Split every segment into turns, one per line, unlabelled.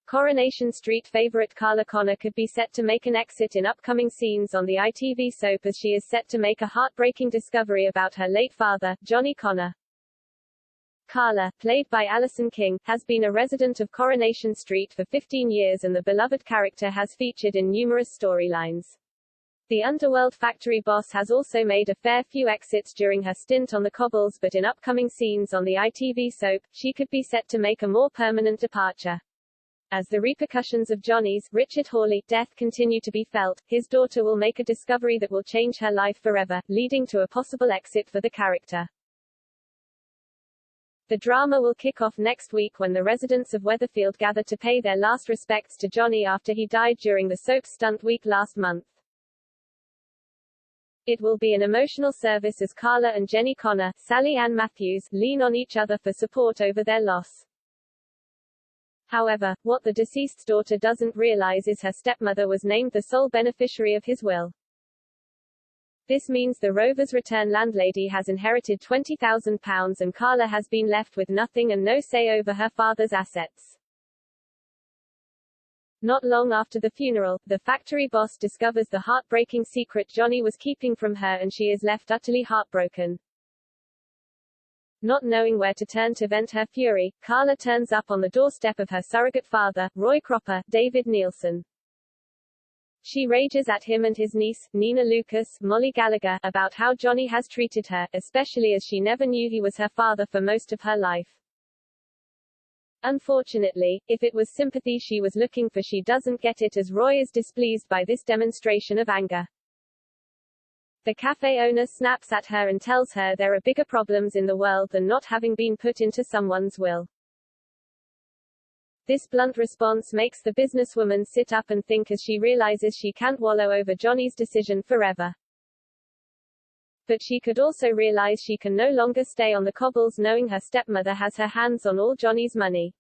Coronation Street favorite Carla Connor could be set to make an exit in upcoming scenes on the ITV soap as she is set to make a heartbreaking discovery about her late father, Johnny Connor. Carla, played by Alison King, has been a resident of Coronation Street for 15 years and the beloved character has featured in numerous storylines. The underworld factory boss has also made a fair few exits during her stint on the cobbles, but in upcoming scenes on the ITV soap, she could be set to make a more permanent departure. As the repercussions of Johnny's, Richard Hawley, death continue to be felt, his daughter will make a discovery that will change her life forever, leading to a possible exit for the character. The drama will kick off next week when the residents of Weatherfield gather to pay their last respects to Johnny after he died during the soap's stunt week last month. It will be an emotional service as Carla and Jenny Connor, Sally Ann Matthews, lean on each other for support over their loss. However, what the deceased's daughter doesn't realize is her stepmother was named the sole beneficiary of his will. This means the Rover's Return landlady has inherited £20,000 and Carla has been left with nothing and no say over her father's assets. Not long after the funeral, the factory boss discovers the heartbreaking secret Johnny was keeping from her and she is left utterly heartbroken. Not knowing where to turn to vent her fury, Carla turns up on the doorstep of her surrogate father, Roy Cropper, David Nielsen. She rages at him and his niece, Nina Lucas, Molly Gallagher, about how Johnny has treated her, especially as she never knew he was her father for most of her life. Unfortunately, if it was sympathy she was looking for, she doesn't get it as Roy is displeased by this demonstration of anger. The cafe owner snaps at her and tells her there are bigger problems in the world than not having been put into someone's will. This blunt response makes the businesswoman sit up and think as she realizes she can't wallow over Johnny's decision forever. But she could also realize she can no longer stay on the cobbles knowing her stepmother has her hands on all Johnny's money.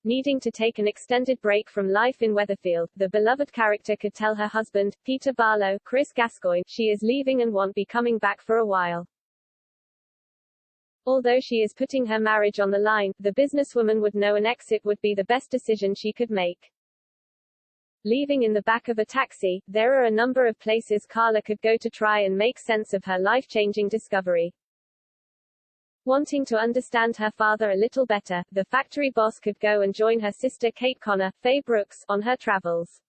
Needing to take an extended break from life in Weatherfield, the beloved character could tell her husband, Peter Barlow, Chris Gascoigne, she is leaving and won't be coming back for a while. Although she is putting her marriage on the line, the businesswoman would know an exit would be the best decision she could make. Leaving in the back of a taxi, there are a number of places Carla could go to try and make sense of her life-changing discovery. Wanting to understand her father a little better, the factory boss could go and join her sister Kate Connor, Faye Brooks, on her travels.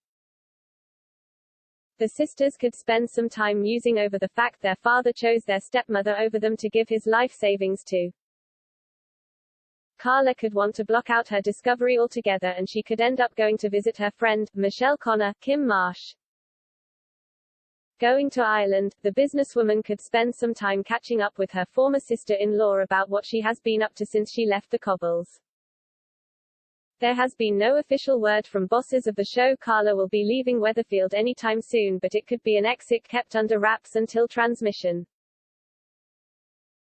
The sisters could spend some time musing over the fact their father chose their stepmother over them to give his life savings to. Carla could want to block out her discovery altogether and she could end up going to visit her friend, Michelle Connor, Kim Marsh. Going to Ireland, the businesswoman could spend some time catching up with her former sister-in-law about what she has been up to since she left the cobbles. There has been no official word from bosses of the show Carla will be leaving Weatherfield anytime soon, but it could be an exit kept under wraps until transmission.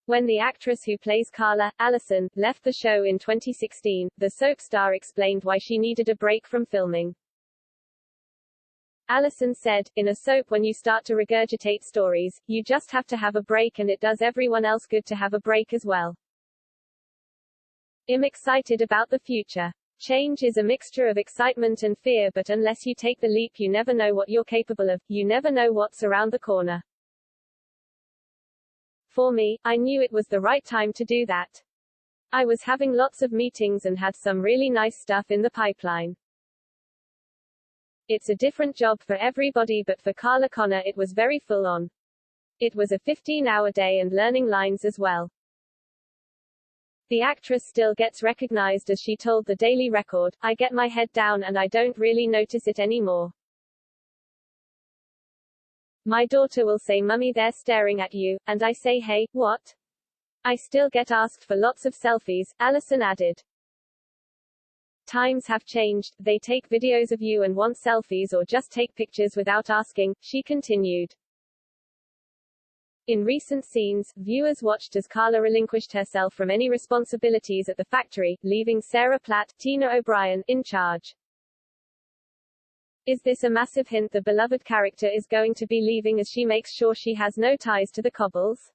When the actress who plays Carla, Alison, left the show in 2016, the soap star explained why she needed a break from filming. Alison said, "In a soap when you start to regurgitate stories, you just have to have a break and it does everyone else good to have a break as well. I'm excited about the future. Change is a mixture of excitement and fear, but unless you take the leap you never know what you're capable of, you never know what's around the corner. For me, I knew it was the right time to do that. I was having lots of meetings and had some really nice stuff in the pipeline. It's a different job for everybody, but for Carla Connor it was very full on. It was a 15-hour day and learning lines as well." The actress still gets recognized as she told the Daily Record, "I get my head down and I don't really notice it anymore. My daughter will say, 'Mummy, they're staring at you,' and I say, 'Hey, what?' I still get asked for lots of selfies," Alison added. "Times have changed, they take videos of you and want selfies or just take pictures without asking," she continued. In recent scenes, viewers watched as Carla relinquished herself from any responsibilities at the factory, leaving Sarah Platt, Tina O'Brien, in charge. Is this a massive hint the beloved character is going to be leaving as she makes sure she has no ties to the cobbles?